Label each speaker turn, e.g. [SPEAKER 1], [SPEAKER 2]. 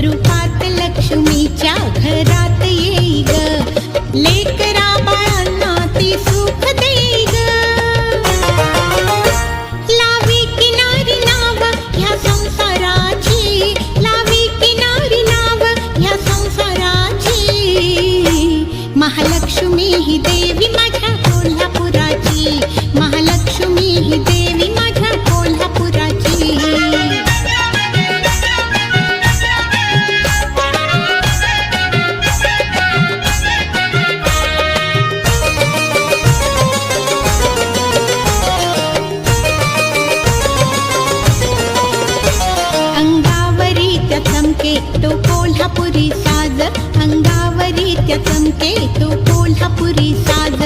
[SPEAKER 1] रूपात लक्ष्मीच्या घरात येई ग लेकरा बाळांना ती सुख देई ग लावी किनारी नाव ह्या संसाराची लावी किनारी नाव ह्या संसाराची महालक्ष्मी ही देवी माझ्या कोल्हापुराची महालक्ष्मी ही देवी माझ्या कोल्हापुराची अंगावरी त्या चमके तो कोल्हापुरी साज अंगावरी त्या चमके तो कोल्हापुरी साज